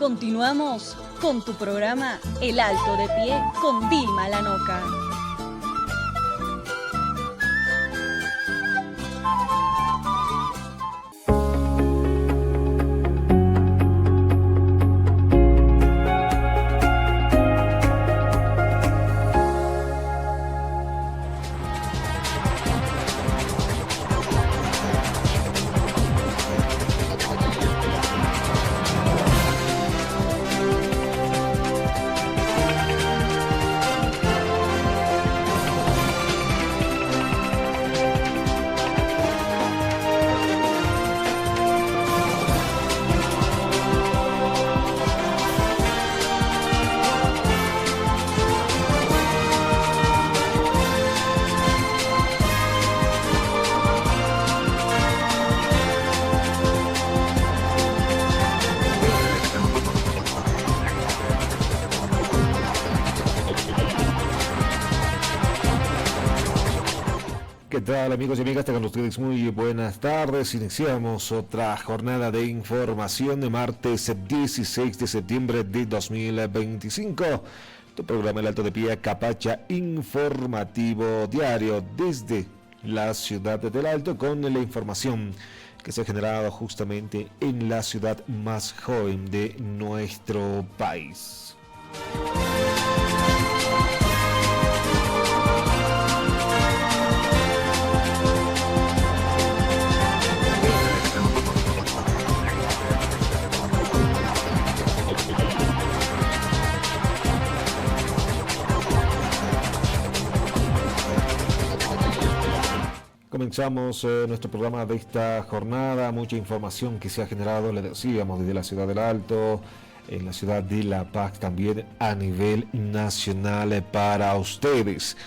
Continuamos con tu programa El Alto de Pie con Vilma Lanoca. ¿Qué tal, amigos y amigas? Tengan ustedes muy buenas tardes. Iniciamos otra jornada de información de martes 16 de septiembre de 2025. Tu programa El Alto de Pie, Capacha Informativo Diario desde la ciudad del Alto, con la información que se ha generado justamente en la ciudad más joven de nuestro país. Comenzamos nuestro programa de esta jornada. Mucha información que se ha generado, le decíamos, desde la ciudad del Alto, en la ciudad de La Paz, también a nivel nacional para ustedes.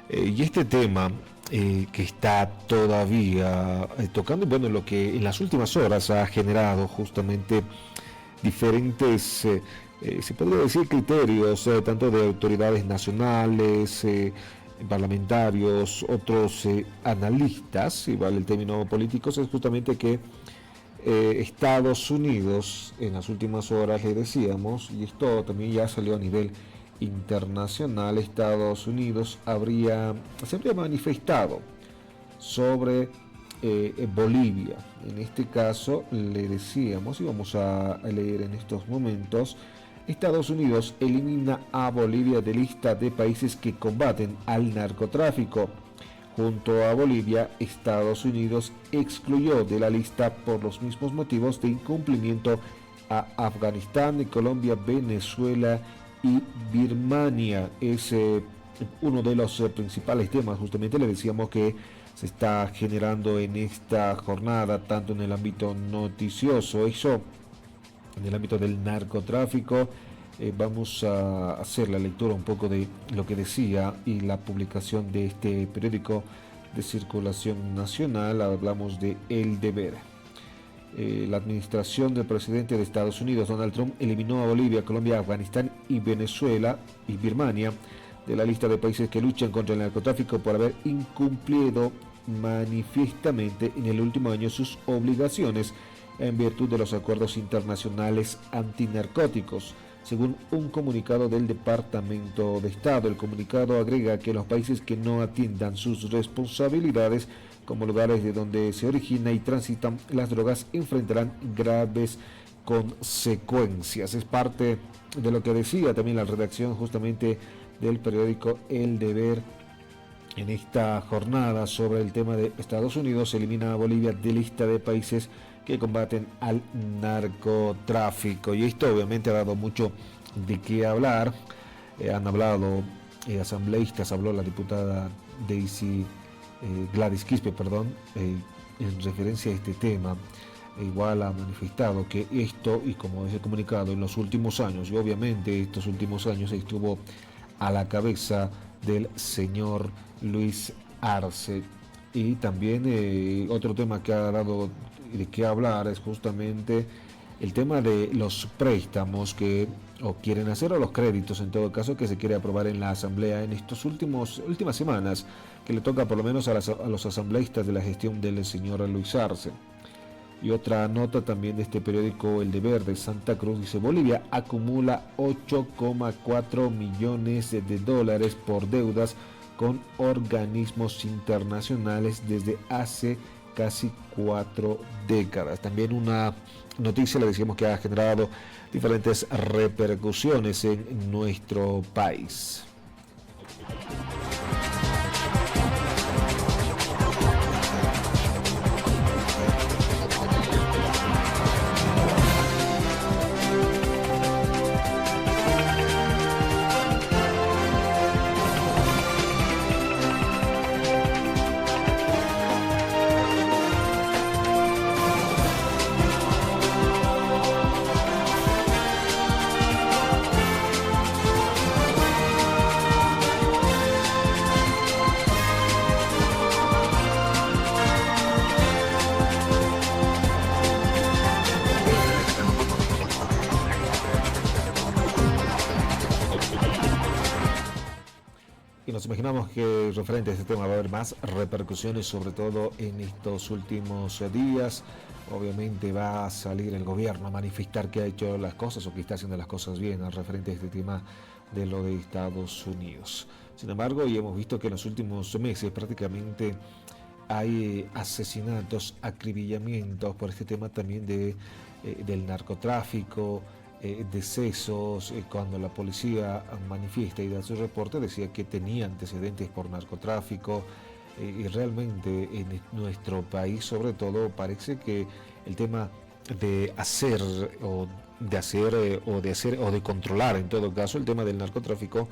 Y este tema que está todavía tocando, bueno, lo que en las últimas horas ha generado justamente diferentes, se podría decir, criterios, tanto de autoridades nacionales, parlamentarios, otros analistas, si vale el término políticos, es justamente que Estados Unidos, en las últimas horas le decíamos, y esto también ya salió a nivel internacional, Estados Unidos se habría manifestado sobre Bolivia. En este caso le decíamos, y vamos a leer en estos momentos: Estados Unidos elimina a Bolivia de lista de países que combaten al narcotráfico. Junto a Bolivia, Estados Unidos excluyó de la lista por los mismos motivos de incumplimiento a Afganistán, Colombia, Venezuela y Birmania. Es uno de los principales temas, justamente le decíamos, que se está generando en esta jornada, tanto en el ámbito noticioso, eso en el ámbito del narcotráfico. Vamos a hacer la lectura un poco de lo que decía y la publicación de este periódico de circulación nacional. Hablamos de El Deber. La administración del presidente de Estados Unidos, Donald Trump, eliminó a Bolivia, Colombia, Afganistán y Venezuela y Birmania de la lista de países que luchan contra el narcotráfico por haber incumplido manifiestamente en el último año sus obligaciones en virtud de los acuerdos internacionales antinarcóticos, según un comunicado del Departamento de Estado. El comunicado agrega que los países que no atiendan sus responsabilidades como lugares de donde se origina y transitan las drogas enfrentarán graves consecuencias. Es parte de lo que decía también la redacción justamente del periódico El Deber en esta jornada sobre el tema de Estados Unidos elimina a Bolivia de lista de países que combaten al narcotráfico. Y esto obviamente ha dado mucho de qué hablar. Han hablado asambleístas, habló la diputada Gladys Quispe, en referencia a este tema. Igual ha manifestado que esto, y como es el comunicado, en los últimos años, y obviamente estos últimos años estuvo a la cabeza del señor Luis Arce. Y también otro tema que ha dado de qué hablar es justamente el tema de los préstamos que o quieren hacer, o los créditos en todo caso, que se quiere aprobar en la asamblea en estas últimas semanas, que le toca por lo menos a los asambleístas de la gestión del señor Luis Arce. Y otra nota también de este periódico El Deber de Santa Cruz dice: Bolivia acumula 8,4 millones de dólares por deudas con organismos internacionales desde hace casi 4 décadas. También una noticia, le decíamos, que ha generado diferentes repercusiones en nuestro país. Nos imaginamos que referente a este tema va a haber más repercusiones, sobre todo en estos últimos días. Obviamente va a salir el gobierno a manifestar que ha hecho las cosas o que está haciendo las cosas bien referente a este tema de lo de Estados Unidos. Sin embargo, y hemos visto que en los últimos meses prácticamente hay asesinatos, acribillamientos por este tema también del narcotráfico, decesos. Cuando la policía manifiesta y da su reporte, decía que tenía antecedentes por narcotráfico, y realmente en nuestro país, sobre todo, parece que el tema de hacer o de controlar, en todo caso, el tema del narcotráfico,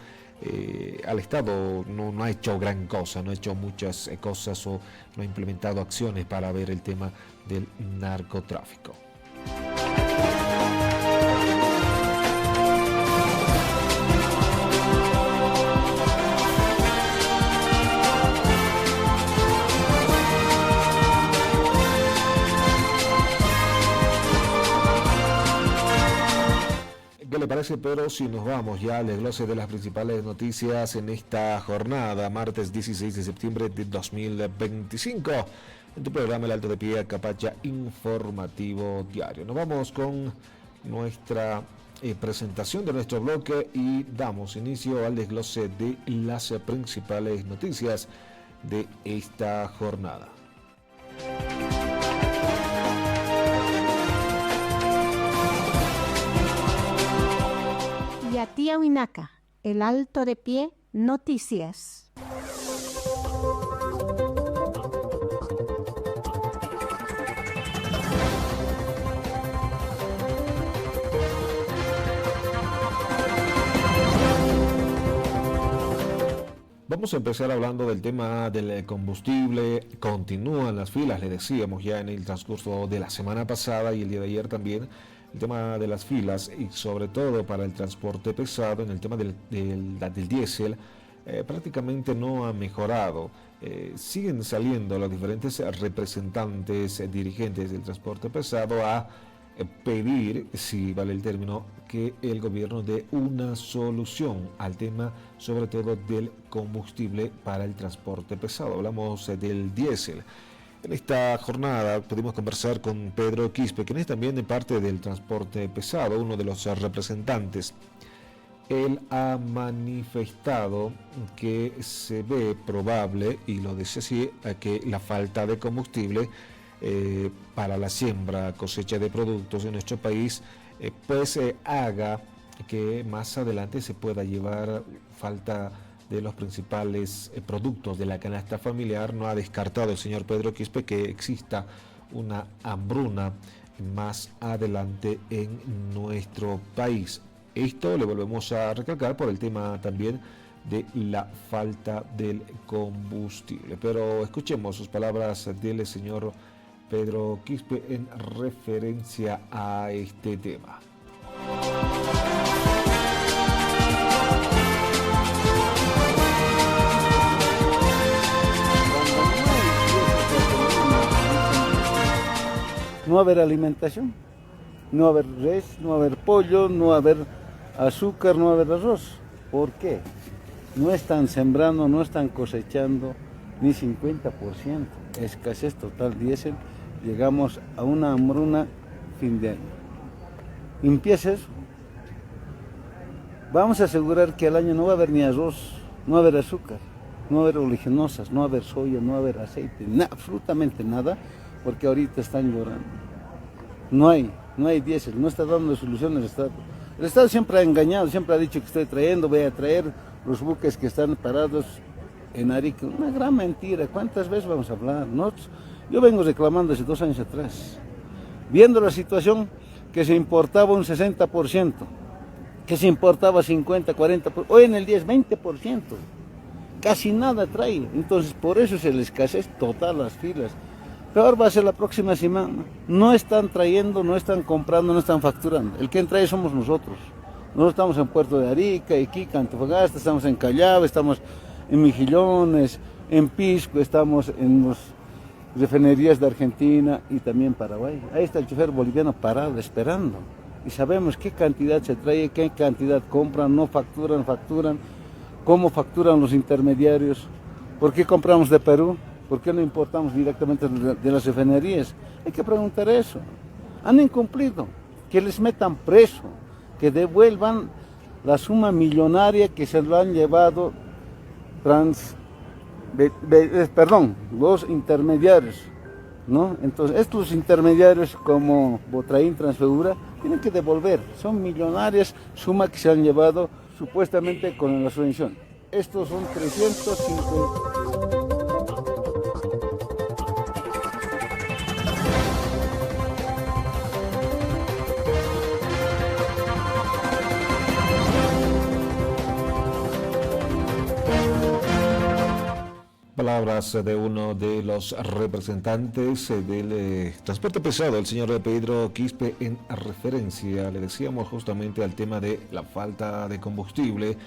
al Estado no ha hecho gran cosa, no ha hecho muchas cosas o no ha implementado acciones para ver el tema del narcotráfico. ¿Qué le parece, pero si nos vamos ya al desglose de las principales noticias en esta jornada, martes 16 de septiembre de 2025, en tu programa El Alto de Pie, Capacha Informativo Diario? Nos vamos con nuestra presentación de nuestro bloque y damos inicio al desglose de las principales noticias de esta jornada. Yatia Huinaca, El Alto de Pie, Noticias. Vamos a empezar hablando del tema del combustible. Continúan las filas, le decíamos ya en el transcurso de la semana pasada y el día de ayer también, el tema de las filas, y sobre todo para el transporte pesado, en el tema del diésel, prácticamente no ha mejorado. Siguen saliendo los diferentes representantes, dirigentes del transporte pesado a pedir, si vale el término, que el gobierno dé una solución al tema, sobre todo del combustible para el transporte pesado. Hablamos del diésel. En esta jornada pudimos conversar con Pedro Quispe, quien es también de parte del transporte pesado, uno de los representantes. Él ha manifestado que se ve probable, y lo dice así, que la falta de combustible para la siembra, cosecha de productos en nuestro país, haga que más adelante se pueda llevar falta de los principales productos de la canasta familiar. No ha descartado el señor Pedro Quispe que exista una hambruna más adelante en nuestro país. Esto le volvemos a recalcar por el tema también de la falta del combustible. Pero escuchemos sus palabras del señor Pedro Quispe en referencia a este tema. No va a haber alimentación, no va a haber res, no va a haber pollo, no va a haber azúcar, no va a haber arroz. ¿Por qué? No están sembrando, no están cosechando ni 50%. Escasez total diésel llegamos a una hambruna fin de año. Empieza eso. Vamos a asegurar que al año no va a haber ni arroz, no va a haber azúcar, no va a haber oleaginosas, no va a haber soya, no va a haber aceite, absolutamente nada, porque ahorita están llorando. No hay diésel, no está dando solución el Estado. El Estado siempre ha engañado, siempre ha dicho que estoy trayendo, voy a traer los buques que están parados en Arica. Una gran mentira. ¿Cuántas veces vamos a hablar? Yo vengo reclamando hace 2 años atrás, viendo la situación que se importaba un 60%, que se importaba 50, 40%, hoy en el día es 20%, casi nada trae. Entonces por eso es la escasez total, las filas. Peor va a ser la próxima semana. No están trayendo, no están comprando, no están facturando. El que trae somos nosotros. Nosotros estamos en Puerto de Arica, Iquique, Antofagasta, estamos en Callao, estamos en Mejillones, en Pisco, estamos en las refinerías de Argentina y también Paraguay. Ahí está el chofer boliviano parado, esperando. Y sabemos qué cantidad se trae, qué cantidad compran, no facturan, cómo facturan los intermediarios, por qué compramos de Perú. ¿Por qué no importamos directamente de las refinerías? Hay que preguntar eso. Han incumplido, que les metan preso, que devuelvan la suma millonaria que se lo han llevado los intermediarios, ¿no? Entonces, estos intermediarios como Botraín, Transfegura, tienen que devolver. Son millonarias suma que se han llevado supuestamente con la subvención. Estos son 350... Palabras de uno de los representantes del transporte pesado, el señor Pedro Quispe, en referencia, le decíamos justamente al tema de la falta de combustible.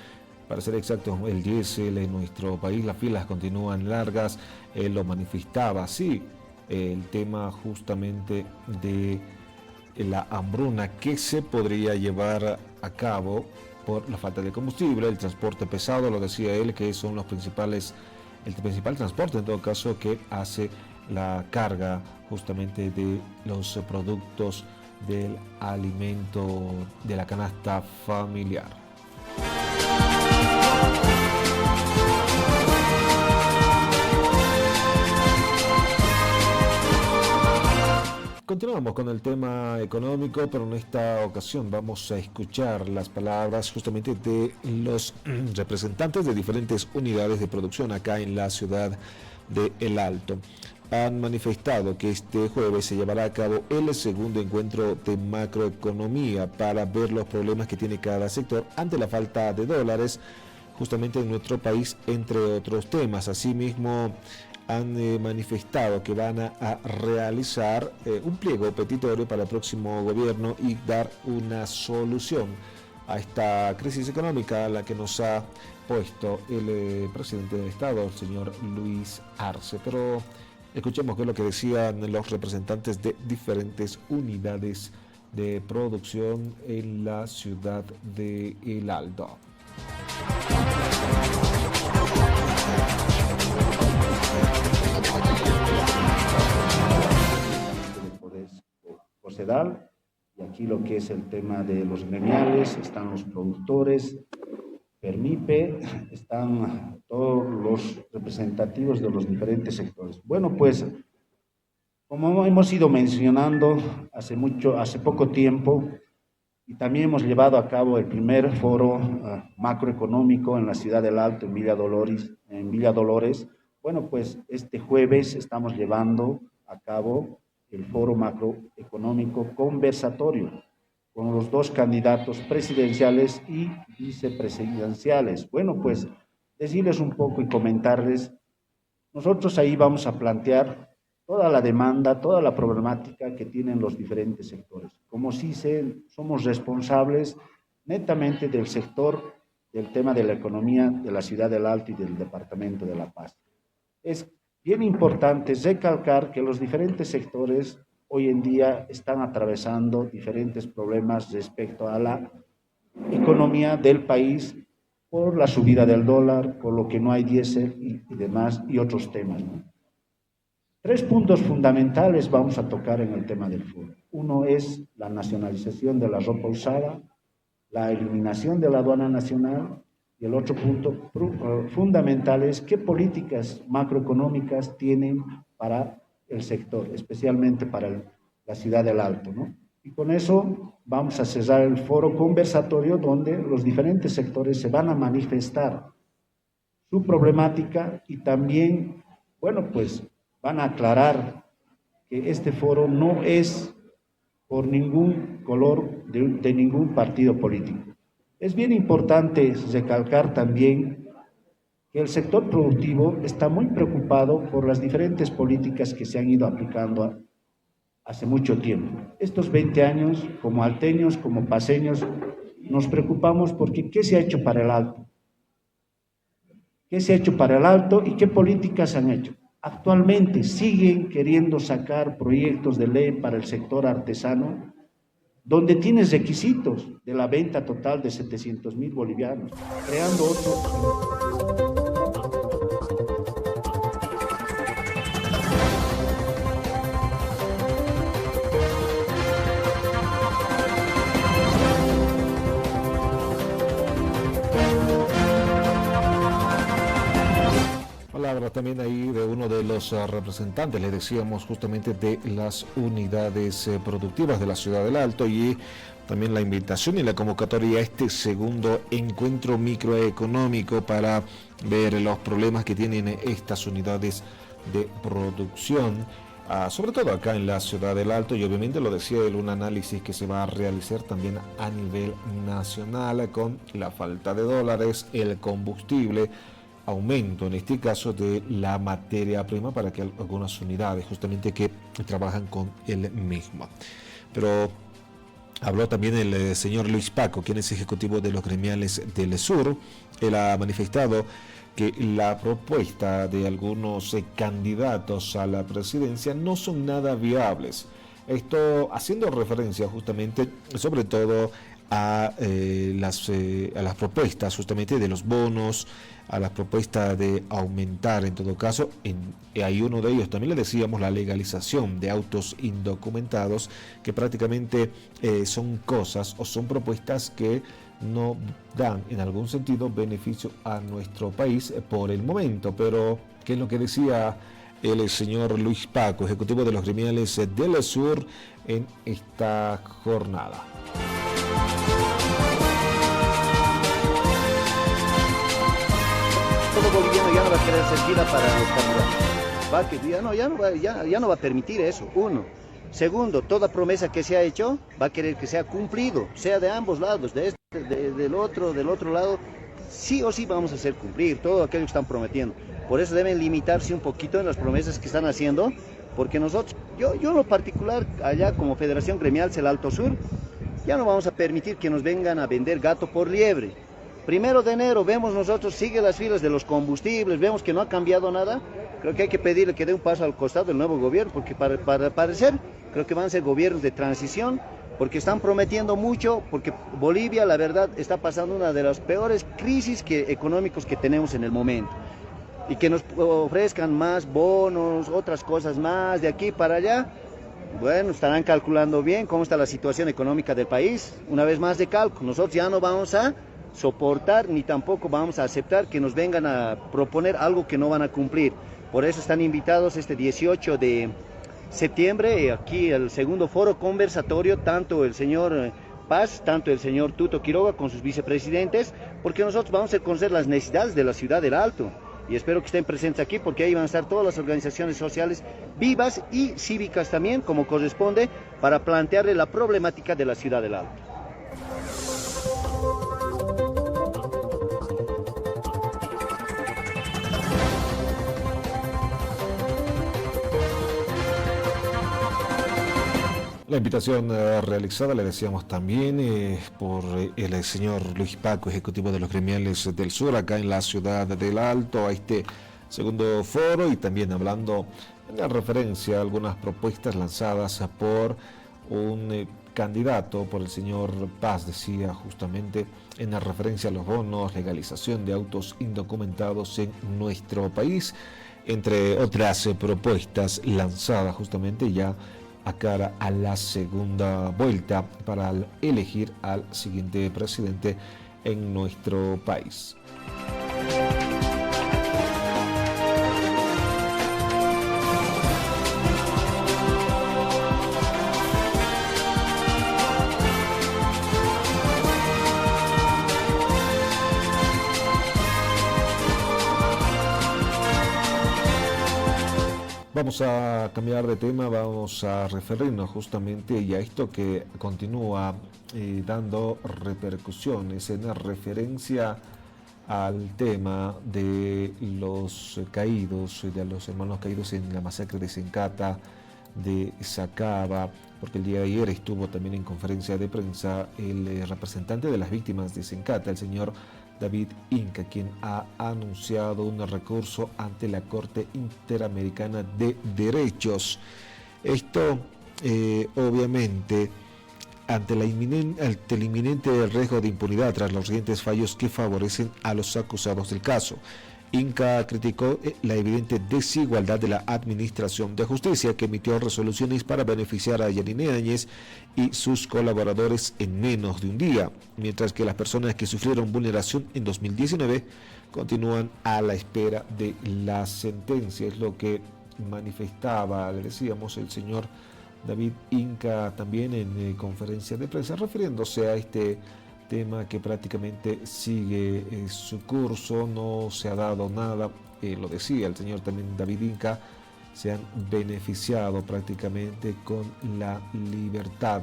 Para ser exacto, el diésel en nuestro país, las filas continúan largas. Él lo manifestaba así, el tema justamente de la hambruna que se podría llevar a cabo por la falta de combustible. El transporte pesado, lo decía él, que son el principal transporte en todo caso que hace la carga justamente de los productos del alimento de la canasta familiar. Continuamos con el tema económico, pero en esta ocasión vamos a escuchar las palabras justamente de los representantes de diferentes unidades de producción acá en la ciudad de El Alto. Han manifestado que este jueves se llevará a cabo el segundo encuentro de macroeconomía para ver los problemas que tiene cada sector ante la falta de dólares justamente en nuestro país, entre otros temas. Asimismo, han manifestado que van a realizar un pliego petitorio para el próximo gobierno y dar una solución a esta crisis económica a la que nos ha puesto el presidente del Estado, el señor Luis Arce. Pero escuchemos qué es lo que decían los representantes de diferentes unidades de producción en la ciudad de El Alto. Sedal, y aquí lo que es el tema de los gremiales, están los productores, Permipe, están todos los representativos de los diferentes sectores. Bueno, pues, como hemos ido mencionando hace poco tiempo, y también hemos llevado a cabo el primer foro macroeconómico en la ciudad del Alto, en Villa Dolores. Bueno, pues este jueves estamos llevando a cabo el foro macroeconómico conversatorio con los 2 candidatos presidenciales y vicepresidenciales. Bueno, pues decirles un poco y comentarles, nosotros ahí vamos a plantear toda la demanda, toda la problemática que tienen los diferentes sectores. Como si somos responsables netamente del sector del tema de la economía de la ciudad del Alto y del departamento de La Paz. Es bien importante recalcar que los diferentes sectores hoy en día están atravesando diferentes problemas respecto a la economía del país por la subida del dólar, por lo que no hay diésel y demás, y otros temas, ¿no? Tres puntos fundamentales vamos a tocar en el tema del foro. Uno es la nacionalización de la ropa usada, la eliminación de la aduana nacional, y el otro punto fundamental es qué políticas macroeconómicas tienen para el sector, especialmente para la ciudad del Alto, ¿no? Y con eso vamos a cerrar el foro conversatorio donde los diferentes sectores se van a manifestar su problemática y también, bueno, pues van a aclarar que este foro no es por ningún color de ningún partido político. Es bien importante recalcar también que el sector productivo está muy preocupado por las diferentes políticas que se han ido aplicando hace mucho tiempo. Estos 20 años, como alteños, como paseños, nos preocupamos porque ¿qué se ha hecho para el Alto? ¿Qué se ha hecho para el Alto y qué políticas han hecho? Actualmente siguen queriendo sacar proyectos de ley para el sector artesano, donde tienes requisitos de la venta total de 700.000 bolivianos, creando otro. Palabra también ahí de uno de los representantes, le decíamos justamente de las unidades productivas de la Ciudad del Alto, y también la invitación y la convocatoria a este segundo encuentro microeconómico para ver los problemas que tienen estas unidades de producción, sobre todo acá en la Ciudad del Alto, y obviamente lo decía él, un análisis que se va a realizar también a nivel nacional con la falta de dólares, el combustible, aumento en este caso de la materia prima para que algunas unidades justamente que trabajan con el mismo. Pero habló también el señor Luis Paco, quien es ejecutivo de los gremiales del sur. Él ha manifestado que la propuesta de algunos candidatos a la presidencia no son nada viables. Esto haciendo referencia justamente, sobre todo, a las propuestas justamente de los bonos, a las propuestas de aumentar en todo caso, hay uno de ellos, también le decíamos, la legalización de autos indocumentados, que prácticamente son cosas o son propuestas que no dan en algún sentido beneficio a nuestro país por el momento. Pero ¿qué es lo que decía el señor Luis Paco, ejecutivo de los gremiales del sur, en esta jornada? Todo boliviano ya no va a querer ser fila para los candidatos. Ya no va a permitir eso, uno. Segundo, toda promesa que se ha hecho va a querer que sea cumplido, sea de ambos lados, del otro lado, sí o sí vamos a hacer cumplir todo aquello que están prometiendo. Por eso deben limitarse un poquito en las promesas que están haciendo, porque nosotros, yo en lo particular, allá como Federación Gremial del Alto Sur, ya no vamos a permitir que nos vengan a vender gato por liebre. 1 de enero vemos nosotros, sigue las filas de los combustibles, vemos que no ha cambiado nada. Creo que hay que pedirle que dé un paso al costado del nuevo gobierno, porque para parecer, creo que van a ser gobiernos de transición, porque están prometiendo mucho, porque Bolivia, la verdad, está pasando una de las peores crisis económicos que tenemos en el momento. Y que nos ofrezcan más bonos, otras cosas más, de aquí para allá. Bueno, estarán calculando bien cómo está la situación económica del país. Una vez más de cálculo, nosotros ya no vamos a soportar ni tampoco vamos a aceptar que nos vengan a proponer algo que no van a cumplir. Por eso están invitados este 18 de septiembre aquí al segundo foro conversatorio, tanto el señor Paz, tanto el señor Tuto Quiroga con sus vicepresidentes, porque nosotros vamos a conocer las necesidades de la ciudad del Alto. Y espero que estén presentes aquí, porque ahí van a estar todas las organizaciones sociales vivas y cívicas también, como corresponde, para plantearle la problemática de la ciudad del Alto. La invitación realizada, le decíamos también, por el señor Luis Paco, ejecutivo de los gremiales del sur, acá en la ciudad del Alto, a este segundo foro, y también hablando en referencia a algunas propuestas lanzadas por un candidato, por el señor Paz, decía justamente en referencia a los bonos, legalización de autos indocumentados en nuestro país. entre otras propuestas lanzadas justamente ya a cara a la segunda vuelta para elegir al siguiente presidente en nuestro país. Vamos a cambiar de tema, vamos a referirnos justamente a esto que continúa dando repercusiones en referencia al tema de los caídos, de los hermanos caídos en la masacre de Sencata, de Sacaba, porque el día de ayer estuvo también en conferencia de prensa el representante de las víctimas de Sencata, el señor David Inca, quien ha anunciado un recurso ante la Corte Interamericana de Derechos. Esto, obviamente, ante el inminente riesgo de impunidad tras los recientes fallos que favorecen a los acusados del caso. Inca criticó la evidente desigualdad de la Administración de Justicia, que emitió resoluciones para beneficiar a Yanine Áñez y sus colaboradores en menos de un día, mientras que las personas que sufrieron vulneración en 2019 continúan a la espera de la sentencia. Es lo que manifestaba, le decíamos, el señor David Inca también en conferencia de prensa, refiriéndose a este tema que prácticamente sigue su curso, no se ha dado nada, lo decía el señor también David Inca, se han beneficiado prácticamente con la libertad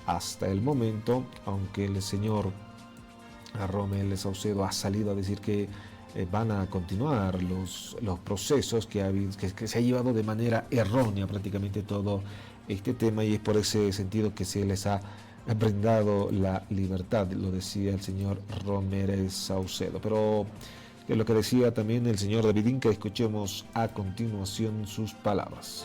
hasta el momento, aunque el señor Romel Saucedo ha salido a decir que van a continuar los procesos que se ha llevado de manera errónea prácticamente todo este tema, y es por ese sentido que se les ha brindado la libertad, lo decía el señor Romero Saucedo. Pero es lo que decía también el señor David Inca, escuchemos a continuación sus palabras.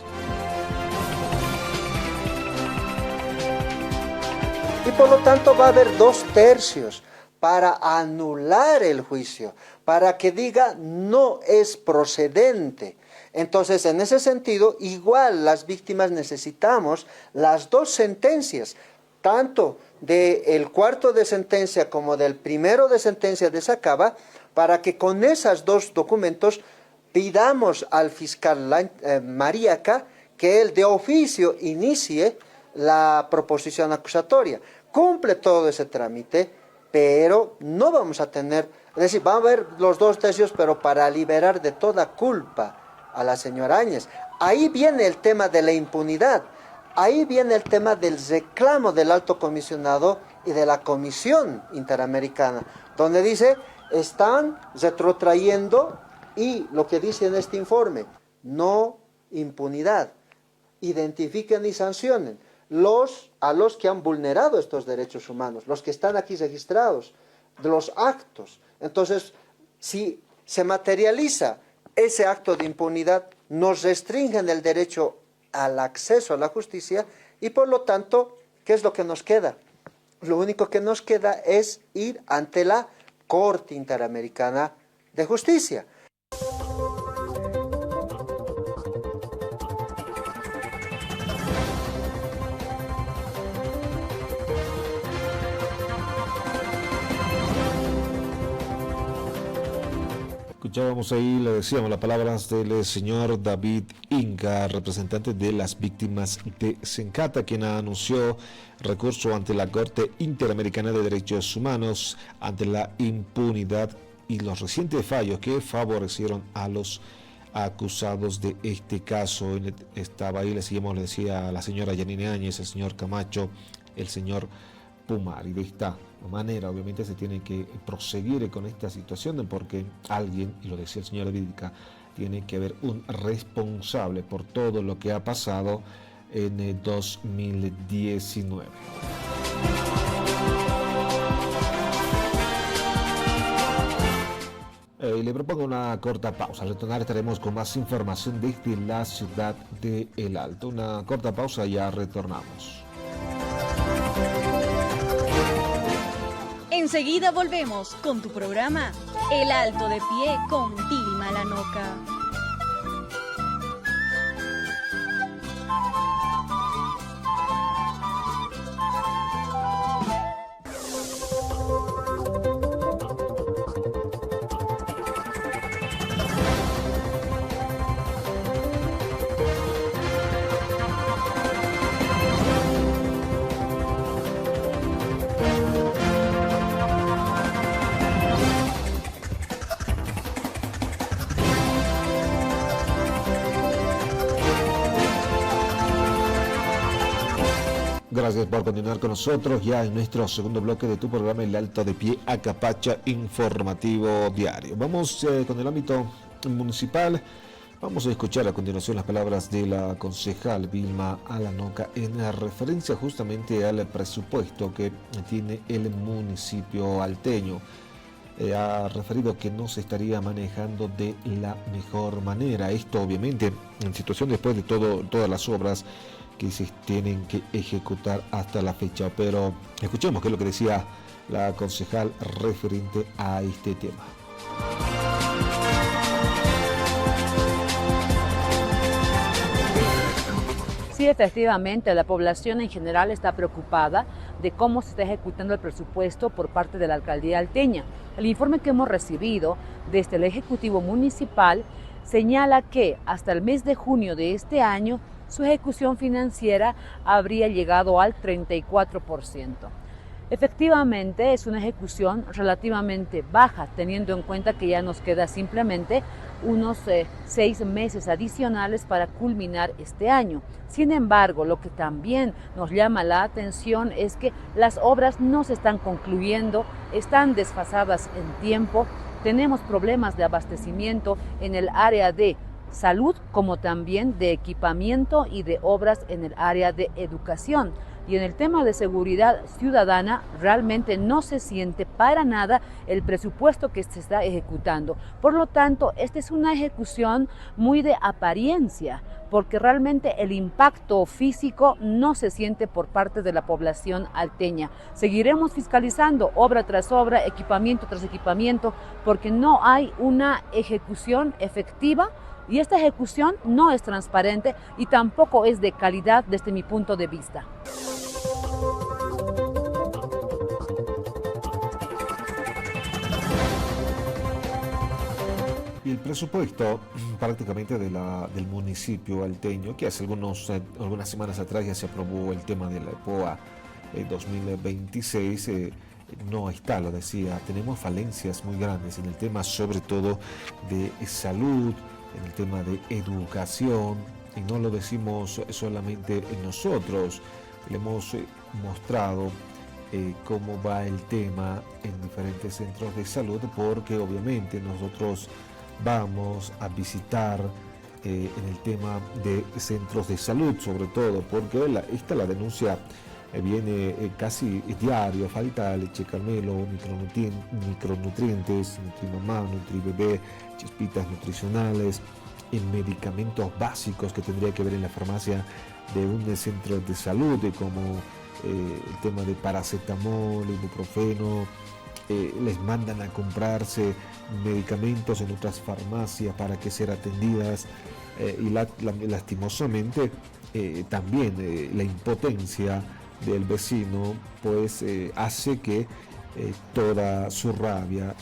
Y por lo tanto va a haber 2/3 para anular el juicio, para que diga no es procedente. Entonces, en ese sentido, igual las víctimas necesitamos las 2 sentencias, tanto del cuarto de sentencia como del primero de sentencia de Sacaba, para que con esos 2 documentos pidamos al fiscal Mariaca que él de oficio inicie la proposición acusatoria. Cumple todo ese trámite, pero no vamos a tener, es decir, va a haber los 2/3, pero para liberar de toda culpa a la señora Áñez. Ahí viene el tema de la impunidad. Ahí viene el tema del reclamo del alto comisionado y de la Comisión Interamericana, donde dice, están retrotrayendo, y lo que dice en este informe, no impunidad, identifiquen y sancionen a los que han vulnerado estos derechos humanos, los que están aquí registrados, de los actos. Entonces, si se materializa ese acto de impunidad, nos restringen el derecho al acceso a la justicia, y por lo tanto, ¿qué es lo que nos queda? Lo único que nos queda es ir ante la Corte Interamericana de Justicia. Escuchábamos ahí, le decíamos las palabras del señor David Inca, representante de las víctimas de Sencata, quien anunció recurso ante la Corte Interamericana de Derechos Humanos ante la impunidad y los recientes fallos que favorecieron a los acusados de este caso. Estaba ahí, le decía la señora Yanine Áñez, el señor Camacho, el señor Pumar, y de esta manera obviamente se tiene que proseguir con esta situación, porque alguien, y lo decía el señor Vidca, tiene que haber un responsable por todo lo que ha pasado en el 2019. Le propongo una corta pausa. Al retornar estaremos con más información desde la ciudad de El Alto. Una corta pausa y ya retornamos. Enseguida volvemos con tu programa El Alto de Pie con Dilma Lanoca. Gracias por continuar con nosotros ya en nuestro segundo bloque de tu programa El Alto de Pie Acapacha Informativo Diario. Vamos con el ámbito municipal. Vamos a escuchar a continuación las palabras de la concejal Vilma Alanoca en referencia justamente al presupuesto que tiene el municipio alteño. Ha referido que no se estaría manejando de la mejor manera. Esto obviamente en situación después de todas las obras que se tienen que ejecutar hasta la fecha. Pero escuchemos qué es lo que decía la concejal referente a este tema. Sí, efectivamente, la población en general está preocupada de cómo se está ejecutando el presupuesto por parte de la alcaldía alteña. El informe que hemos recibido desde el Ejecutivo Municipal señala que hasta el mes de junio de este año su ejecución financiera habría llegado al 34%. Efectivamente, es una ejecución relativamente baja, teniendo en cuenta que ya nos queda simplemente unos 6 meses adicionales para culminar este año. Sin embargo, lo que también nos llama la atención es que las obras no se están concluyendo, están desfasadas en tiempo, tenemos problemas de abastecimiento en el área de salud, como también de equipamiento y de obras en el área de educación. Y en el tema de seguridad ciudadana realmente no se siente para nada el presupuesto que se está ejecutando. Por lo tanto, esta es una ejecución muy de apariencia, porque realmente el impacto físico no se siente por parte de la población alteña. Seguiremos fiscalizando obra tras obra, equipamiento tras equipamiento, porque no hay una ejecución efectiva. Y esta ejecución no es transparente y tampoco es de calidad desde mi punto de vista. Y el presupuesto prácticamente del municipio alteño, que hace algunas semanas atrás ya se aprobó el tema de la EPOA 2026, no está, lo decía, tenemos falencias muy grandes en el tema sobre todo de salud, en el tema de educación, y no lo decimos solamente nosotros, le hemos mostrado cómo va el tema en diferentes centros de salud, porque obviamente nosotros vamos a visitar en el tema de centros de salud, sobre todo, porque la denuncia viene casi diario, falta leche Carmelo, micronutrientes, Nutrimamá, Nutribebé, chispitas nutricionales, en medicamentos básicos que tendría que ver en la farmacia de un centro de salud, como el tema de paracetamol, ibuprofeno. Les mandan a comprarse medicamentos en otras farmacias para que sean atendidas y lastimosamente también la impotencia del vecino pues hace que toda su rabia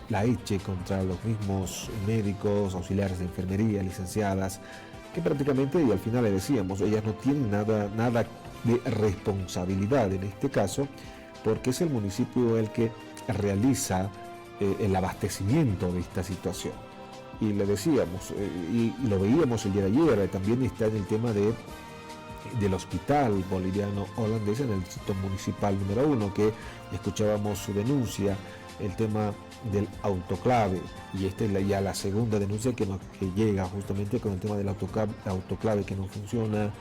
la eche contra los mismos médicos, auxiliares de enfermería, licenciadas, que prácticamente, y al final le decíamos, ellas no tienen nada de responsabilidad en este caso, porque es el municipio el que realiza el abastecimiento de esta situación. Y le decíamos, y lo veíamos el día de ayer, también está en el tema del hospital boliviano holandés en el distrito municipal número 1, que escuchábamos su denuncia, el tema del autoclave, y esta es ya la segunda denuncia que llega justamente con el tema del autoclave que no funciona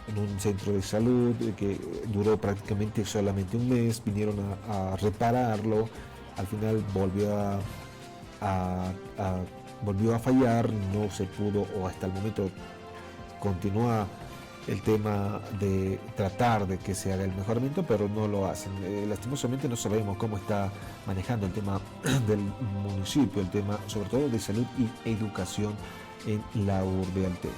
en un centro de salud, que duró prácticamente solamente un mes, vinieron a repararlo, al final volvió a fallar, no se pudo, o hasta el momento continúa el tema de tratar de que se haga el mejoramiento, pero no lo hacen. Lastimosamente no sabemos cómo está manejando el tema del municipio, el tema sobre todo de salud y educación en la urbe alteña.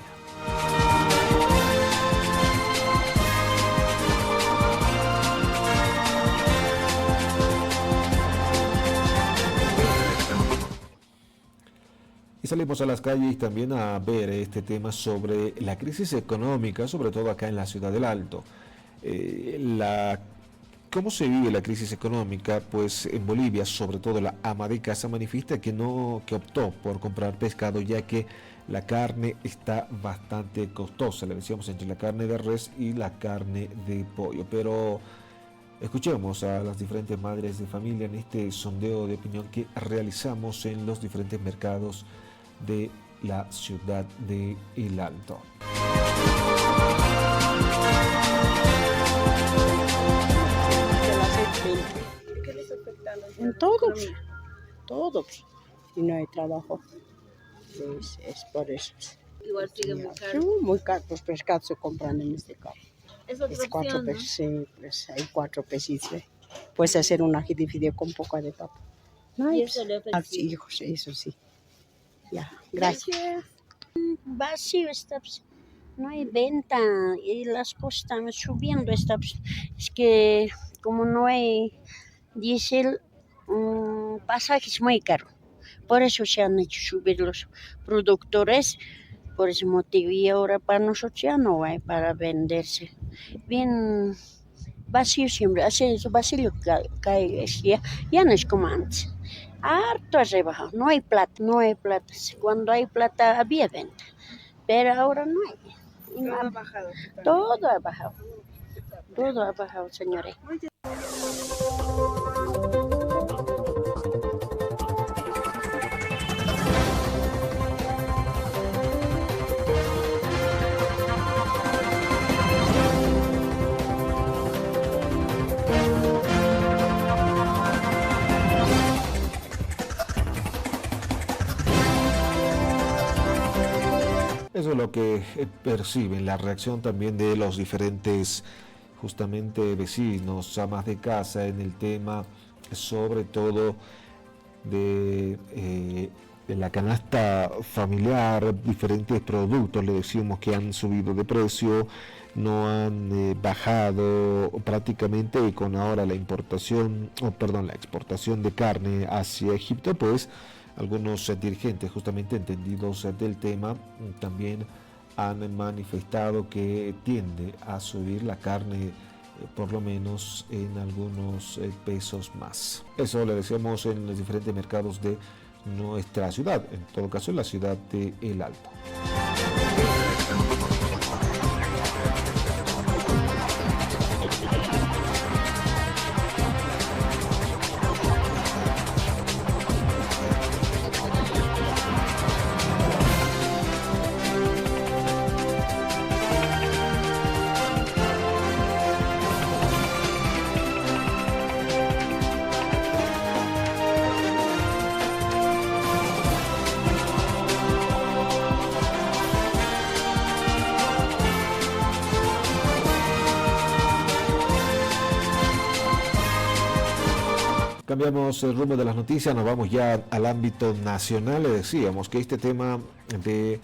Y salimos a las calles también a ver este tema sobre la crisis económica, sobre todo acá en la ciudad del Alto. La ¿Cómo se vive la crisis económica? Pues en Bolivia, sobre todo la ama de casa manifiesta que optó por comprar pescado, ya que la carne está bastante costosa. Le decíamos entre la carne de res y la carne de pollo. Pero escuchemos a las diferentes madres de familia en este sondeo de opinión que realizamos en los diferentes mercados de la ciudad de El Alto. ¿Qué les afecta a los En todo, y no hay trabajo, es por eso. Igual sigue muy caro. Muy caro, los pescados se compran en este carro. Es otra Es 4 opción, ¿no? pesos, sí, pues hay 4 pesitos. Puedes hacer un ají de fideo con un poco de papa. No hay, Y eso le afecta. sí, hijos, eso sí. Ya, gracias. Vacío está, pues, no hay venta y las cosas están subiendo. Es que como no hay diésel, pasaje es muy caro. Por eso se han hecho subir los productores, por ese motivo. Y ahora para nosotros ya no hay para venderse. Bien vacío siempre, así es vacío cae, ya no es como antes. Harto ha rebajado, no hay plata. Cuando hay plata había venta, pero ahora no hay. Y Todo ha bajado. todo ha bajado, señores. Eso es lo que perciben, la reacción también de los diferentes, justamente vecinos, amas de casa, en el tema, sobre todo de la canasta familiar, diferentes productos, le decimos que han subido de precio, no han bajado prácticamente, y con ahora la la exportación de carne hacia Egipto, pues algunos dirigentes justamente entendidos del tema también han manifestado que tiende a subir la carne por lo menos en algunos pesos más. Eso le decíamos en los diferentes mercados de nuestra ciudad, en todo caso en la ciudad de El Alto. Cambiamos el rumbo de las noticias, nos vamos ya al ámbito nacional. Le decíamos que este tema de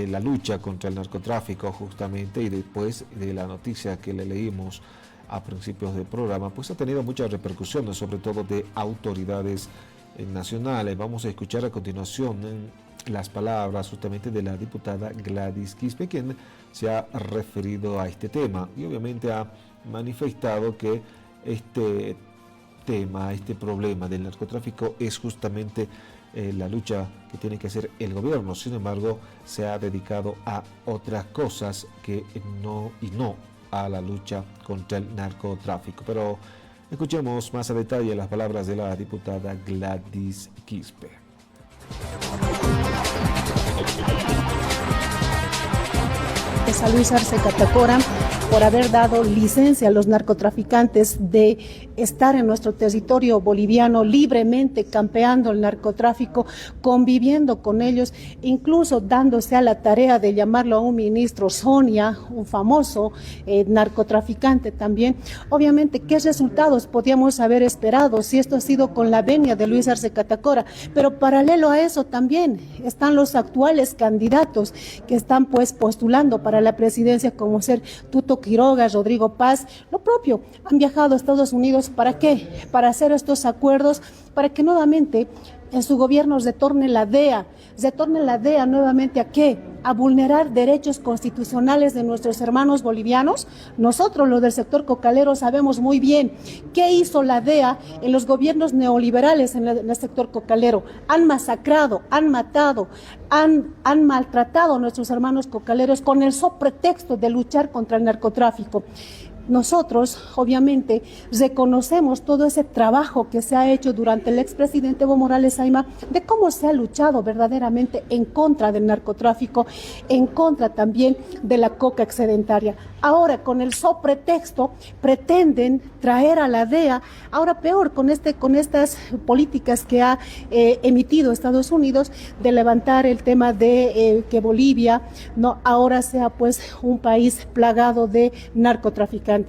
la lucha contra el narcotráfico justamente, y después de la noticia que le leímos a principios del programa, pues ha tenido muchas repercusiones, sobre todo de autoridades nacionales. Vamos a escuchar a continuación las palabras justamente de la diputada Gladys Quispe, quien se ha referido a este tema y obviamente ha manifestado que este problema del narcotráfico es justamente la lucha que tiene que hacer el gobierno. Sin embargo, se ha dedicado a otras cosas que no a la lucha contra el narcotráfico. Pero escuchemos más a detalle las palabras de la diputada Gladys Quispe. A Luis Arce Catacora por haber dado licencia a los narcotraficantes de estar en nuestro territorio boliviano libremente campeando el narcotráfico, conviviendo con ellos, incluso dándose a la tarea de llamarlo a un ministro, Sonia, un famoso narcotraficante también. Obviamente, ¿qué resultados podíamos haber esperado si esto ha sido con la venia de Luis Arce Catacora? Pero paralelo a eso también están los actuales candidatos que están pues postulando para la presidencia, como ser Tuto Quiroga, Rodrigo Paz, lo propio, han viajado a Estados Unidos. ¿Para qué? Para hacer estos acuerdos, para que nuevamente en su gobierno retorne la DEA nuevamente ¿a qué? A vulnerar derechos constitucionales de nuestros hermanos bolivianos. Nosotros, los del sector cocalero, sabemos muy bien qué hizo la DEA en los gobiernos neoliberales en el sector cocalero. Han masacrado, han matado, han maltratado a nuestros hermanos cocaleros con el pretexto de luchar contra el narcotráfico. Nosotros, obviamente, reconocemos todo ese trabajo que se ha hecho durante el expresidente Evo Morales Ayma, de cómo se ha luchado verdaderamente en contra del narcotráfico, en contra también de la coca excedentaria. Ahora, con el pretexto, pretenden traer a la DEA, ahora peor, con estas políticas que ha emitido Estados Unidos, de levantar el tema de que Bolivia ahora sea pues un país plagado de narcotraficantes.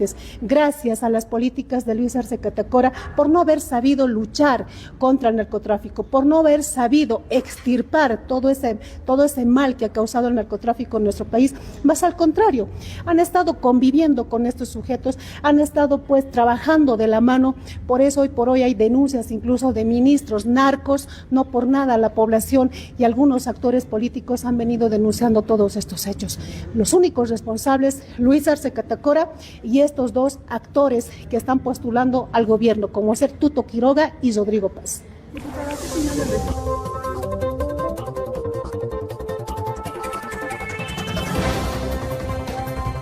Gracias a las políticas de Luis Arce Catacora por no haber sabido luchar contra el narcotráfico, por no haber sabido extirpar todo ese mal que ha causado el narcotráfico en nuestro país. Más al contrario, han estado conviviendo con estos sujetos, han estado pues trabajando de la mano. Por eso hoy por hoy hay denuncias incluso de ministros narcos. No por nada la población y algunos actores políticos han venido denunciando todos estos hechos. Los únicos responsables, Luis Arce Catacora y estos dos actores que están postulando al gobierno, como ser Tuto Quiroga y Rodrigo Paz.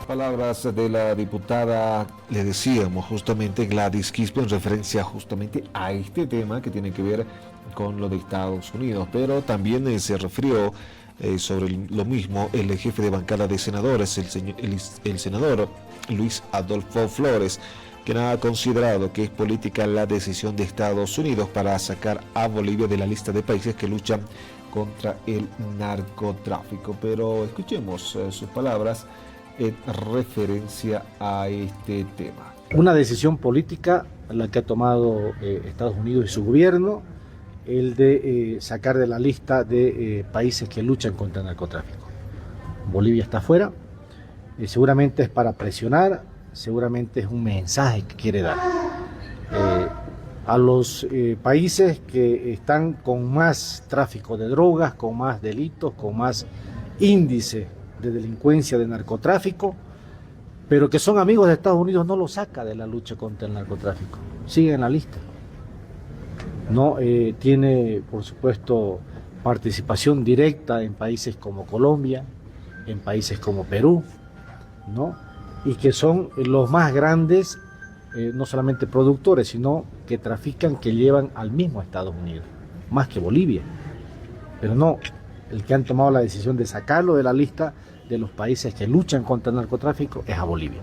Palabras de la diputada, le decíamos justamente Gladys Quispe en referencia justamente a este tema que tiene que ver con lo de Estados Unidos, pero también se refirió sobre lo mismo el jefe de bancada de senadores, el senador Luis Adolfo Flores, quien ha considerado que es política la decisión de Estados Unidos para sacar a Bolivia de la lista de países que luchan contra el narcotráfico. Pero escuchemos sus palabras en referencia a este tema. Una decisión política la que ha tomado Estados Unidos y su gobierno, el de sacar de la lista de países que luchan contra el narcotráfico. Bolivia está fuera, seguramente es para presionar, seguramente es un mensaje que quiere dar a los países que están con más tráfico de drogas, con más delitos, con más índice de delincuencia, de narcotráfico, pero que son amigos de Estados Unidos. No lo saca de la lucha contra el narcotráfico, sigue en la lista. No tiene, por supuesto, participación directa en países como Colombia, en países como Perú, ¿no? Y que son los más grandes, no solamente productores, sino que trafican, que llevan al mismo Estados Unidos, más que Bolivia. Pero no, el que han tomado la decisión de sacarlo de la lista de los países que luchan contra el narcotráfico es a Bolivia.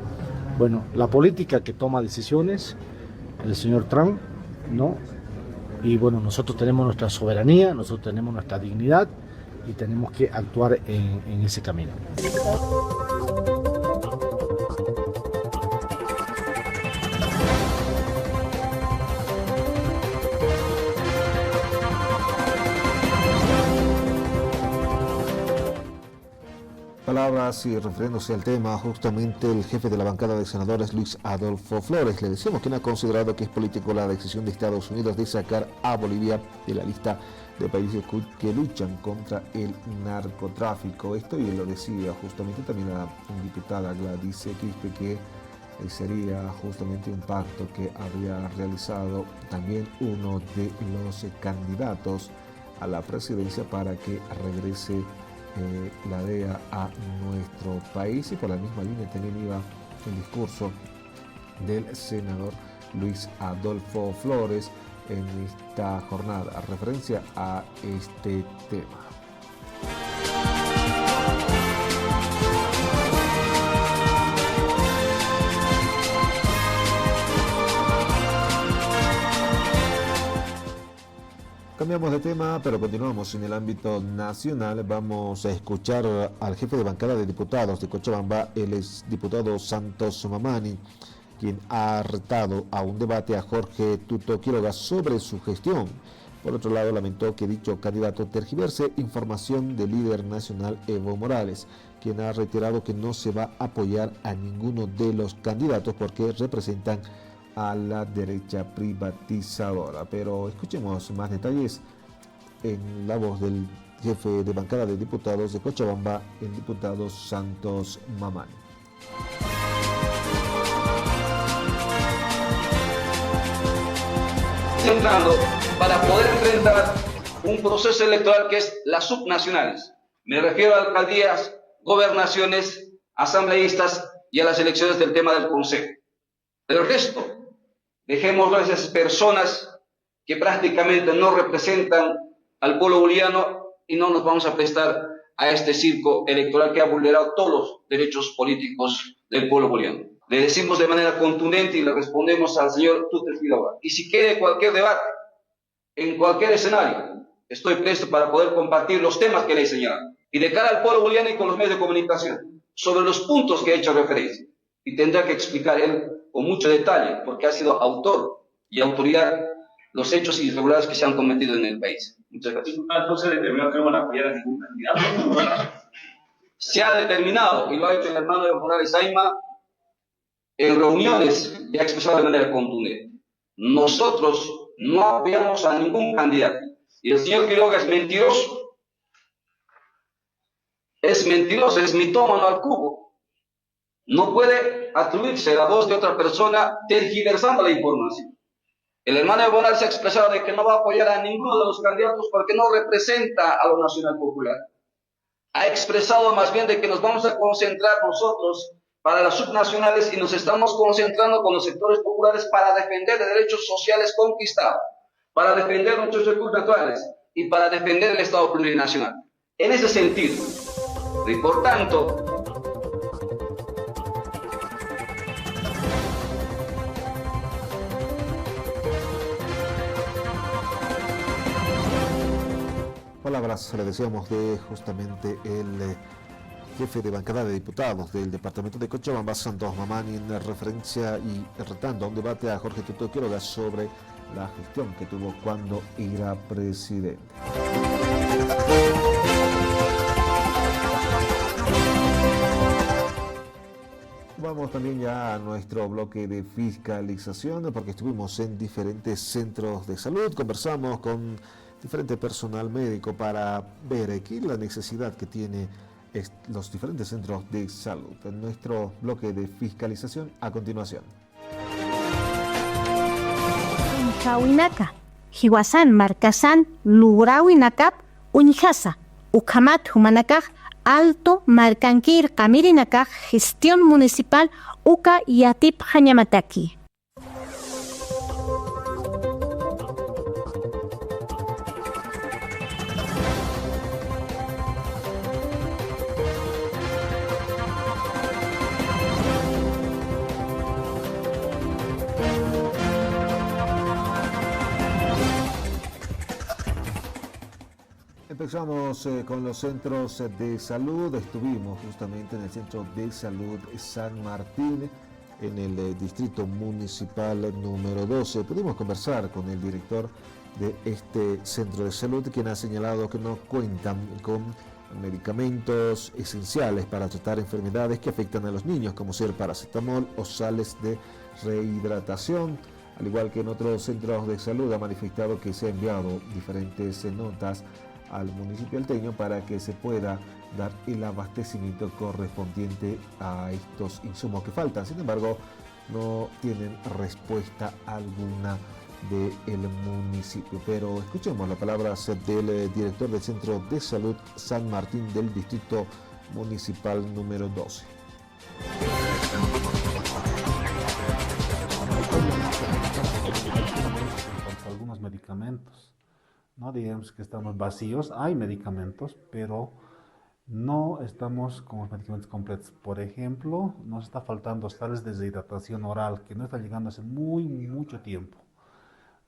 Bueno, la política que toma decisiones, el señor Trump, ¿no? Y bueno, nosotros tenemos nuestra soberanía, nosotros tenemos nuestra dignidad y tenemos que actuar en ese camino. Palabras y refiriéndose al tema, justamente el jefe de la bancada de senadores, Luis Adolfo Flores, le decimos que no ha considerado que es político la decisión de Estados Unidos de sacar a Bolivia de la lista de países que luchan contra el narcotráfico. Esto y lo decía justamente también la diputada Gladys Quispe, que sería justamente un pacto que había realizado también uno de los candidatos a la presidencia para que regrese la DEA a nuestro país. Y por la misma línea también iba el discurso del senador Luis Adolfo Flores en esta jornada, a referencia a este tema. Cambiamos de tema, pero continuamos en el ámbito nacional. Vamos a escuchar al jefe de bancada de diputados de Cochabamba, el exdiputado Santos Mamani, quien ha retado a un debate a Jorge Tuto Quiroga sobre su gestión. Por otro lado, lamentó que dicho candidato tergiverse información del líder nacional Evo Morales, quien ha reiterado que no se va a apoyar a ninguno de los candidatos porque representan a la derecha privatizadora. Pero escuchemos más detalles en la voz del jefe de bancada de diputados de Cochabamba, el diputado Santos Mamani. Entrando para poder enfrentar un proceso electoral que es las subnacionales. Me refiero a alcaldías, gobernaciones, asambleístas y a las elecciones del tema del Consejo. El resto, dejémoslo a esas personas que prácticamente no representan al pueblo boliviano y no nos vamos a prestar a este circo electoral que ha vulnerado todos los derechos políticos del pueblo boliviano. Le decimos de manera contundente y le respondemos al señor Tutel Figueroa. Y si quiere cualquier debate, en cualquier escenario, estoy presto para poder compartir los temas que le he señalado. Y de cara al pueblo boliviano y con los medios de comunicación, sobre los puntos que he hecho referencia. Y tendrá que explicar él con mucho detalle, porque ha sido autor y autoridad los hechos irregulares que se han cometido en el país. Muchas gracias. Entonces determinó que no van a apoyar a ningún candidato. Se ha determinado, y lo ha hecho el hermano de Morales Saima, en reuniones y ha expresado de manera contundente. Nosotros no apoyamos a ningún candidato. Y el señor Quiroga es mentiroso. Es mentiroso, es mitómano al cubo. No puede atribuirse la voz de otra persona tergiversando la información. El hermano de Morales se ha expresado de que no va a apoyar a ninguno de los candidatos porque no representa a lo nacional popular. Ha expresado más bien de que nos vamos a concentrar nosotros para las subnacionales y nos estamos concentrando con los sectores populares para defender los derechos sociales conquistados, para defender nuestros recursos naturales y para defender el Estado plurinacional. En ese sentido, y por tanto, Palabras, le decíamos, de justamente el jefe de bancada de diputados del departamento de Cochabamba, Santos Mamani, en referencia y retando a un debate a Jorge Tuto Quiroga sobre la gestión que tuvo cuando era presidente. Vamos también ya a nuestro bloque de fiscalización, porque estuvimos en diferentes centros de salud, conversamos con diferente personal médico para ver aquí la necesidad que tiene los diferentes centros de salud. En nuestro bloque de fiscalización, a continuación. Kawinaka, Hiwasan, Marcasan, Lugrawinakap, Unijasa, Ukamat, Humanakaj, Alto, Marcanquir, Camirinakaj, Gestión Municipal, Uca y Atip Hañamataki. Empezamos con los centros de salud. Estuvimos justamente en el Centro de Salud San Martín, en el Distrito Municipal número 12. Pudimos conversar con el director de este centro de salud, quien ha señalado que no cuentan con medicamentos esenciales para tratar enfermedades que afectan a los niños, como ser paracetamol o sales de rehidratación. Al igual que en otros centros de salud, ha manifestado que se han enviado diferentes notas al municipio alteño para que se pueda dar el abastecimiento correspondiente a estos insumos que faltan. Sin embargo, no tienen respuesta alguna del municipio. Pero escuchemos las palabras del director del Centro de Salud San Martín del Distrito Municipal número 12. Algunos medicamentos. No digamos que estamos vacíos, hay medicamentos, pero no estamos con los medicamentos completos. Por ejemplo, nos está faltando sales de deshidratación oral, que no está llegando hace mucho tiempo.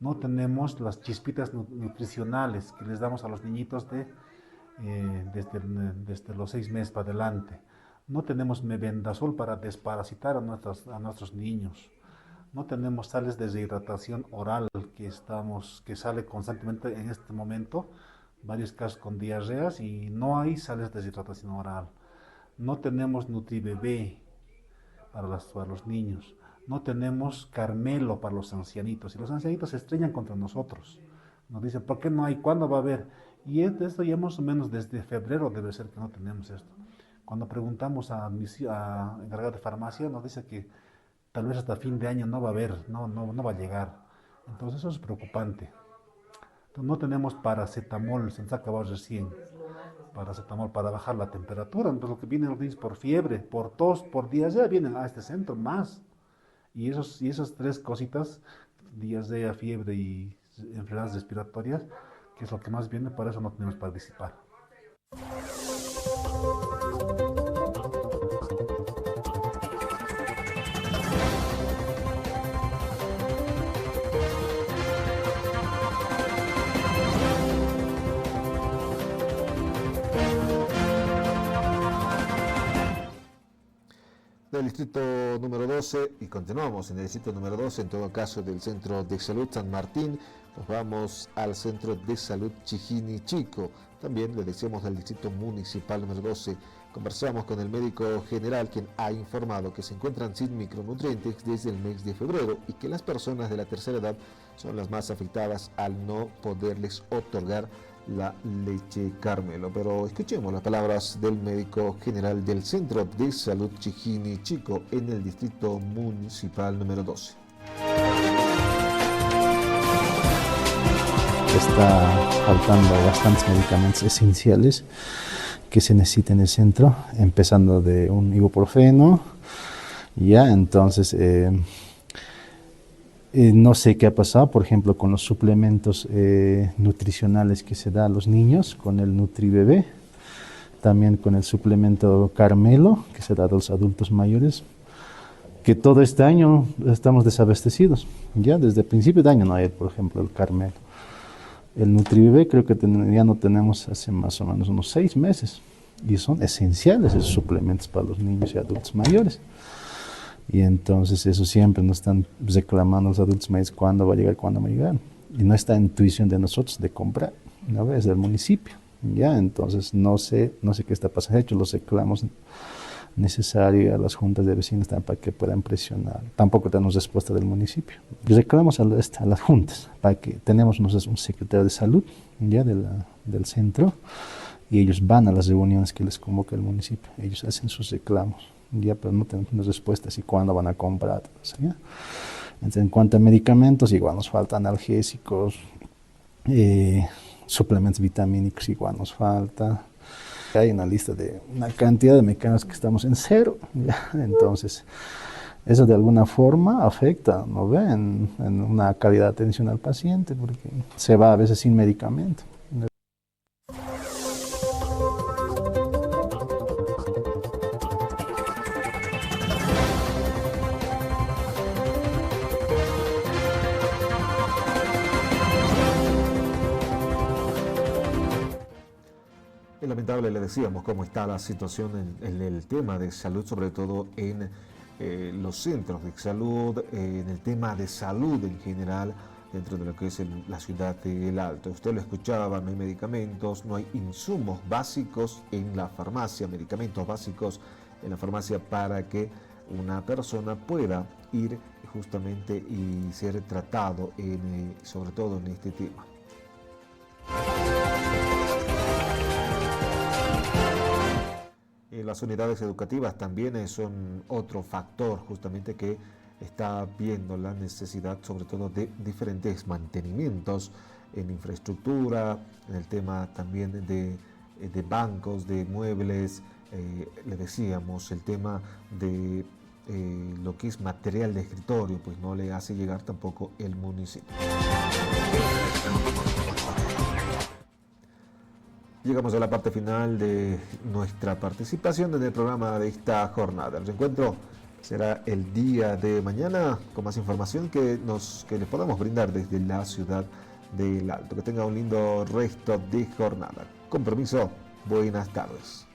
No tenemos las chispitas nutricionales que les damos a los niñitos desde los 6 meses para adelante. No tenemos mebendazol para desparasitar a nuestros niños. No tenemos sales de deshidratación oral que sale constantemente en este momento, varios casos con diarreas y no hay sales de deshidratación oral. No tenemos NutriBebé para los niños. No tenemos Carmelo para los ancianitos y los ancianitos se estrellan contra nosotros Nos dicen, ¿por qué no hay? ¿Cuándo va a haber? Y esto ya más o menos desde febrero debe ser que no tenemos esto. Cuando preguntamos a encargado de farmacia, nos dice que tal vez hasta fin de año no va a haber, no va a llegar. Entonces eso es preocupante. Entonces, no tenemos paracetamol, se nos ha acabado recién. Paracetamol para bajar la temperatura. Entonces lo que vienen los niños por fiebre, por tos, por diarrea, vienen a este centro más. Y esas tres cositas, diarrea, fiebre y enfermedades respiratorias, que es lo que más viene, por eso no tenemos participar. Del distrito número 12, y continuamos en el distrito número 12, en todo caso del Centro de Salud San Martín, nos vamos al Centro de Salud Chijini Chico, también le decíamos del distrito municipal número 12. Conversamos con el médico general, quien ha informado que se encuentran sin micronutrientes desde el mes de febrero y que las personas de la tercera edad son las más afectadas al no poderles otorgar la leche Carmelo. Pero escuchemos las palabras del médico general del Centro de Salud Chijini Chico en el distrito municipal número 12. Está faltando bastantes medicamentos esenciales que se necesitan en el centro, empezando de un ibuprofeno, ya, entonces no sé qué ha pasado, por ejemplo, con los suplementos nutricionales que se da a los niños, con el NutriBebé, también con el suplemento Carmelo, que se da a los adultos mayores, que todo este año estamos desabastecidos, ya desde el principio de año no hay, por ejemplo, el Carmelo. El NutriBebé creo que ya no tenemos hace más o menos unos 6 meses, y son esenciales esos suplementos para los niños y adultos mayores. Y entonces eso siempre nos están reclamando los adultos mayores cuándo va a llegar, cuándo va a llegar. Y no está en intuición de nosotros de comprar, una vez del municipio. Ya, entonces no sé qué está pasando. De hecho, los reclamos necesarios a las juntas de vecinos para que puedan presionar. Tampoco tenemos respuesta del municipio. Reclamamos a las juntas para que tenemos un secretario de salud ya del centro, y ellos van a las reuniones que les convoca el municipio. Ellos hacen sus reclamos. Ya, pero no tenemos respuestas y cuándo van a comprar. ¿Ya? Entonces, en cuanto a medicamentos, igual nos faltan analgésicos, suplementos vitamínicos, igual nos falta. Hay una lista de una cantidad de medicamentos que estamos en cero. ¿Ya? Entonces, eso de alguna forma afecta, ¿no ve? En una calidad de atención al paciente, porque se va a veces sin medicamento. Es lamentable, le decíamos, cómo está la situación en el tema de salud, sobre todo en los centros de salud, en el tema de salud en general, dentro de lo que es la ciudad de El Alto. Usted lo escuchaba, no hay medicamentos, no hay insumos básicos en la farmacia, medicamentos básicos en la farmacia para que una persona pueda ir justamente y ser tratado, sobre todo en este tema. Las unidades educativas también son otro factor justamente que está viendo la necesidad sobre todo de diferentes mantenimientos en infraestructura, en el tema también de bancos, de muebles, le decíamos, el tema de lo que es material de escritorio, pues no le hace llegar tampoco el municipio. Llegamos a la parte final de nuestra participación en el programa de esta jornada. El reencuentro será el día de mañana con más información que les podamos brindar desde la ciudad de El Alto. Que tenga un lindo resto de jornada. Compromiso, buenas tardes.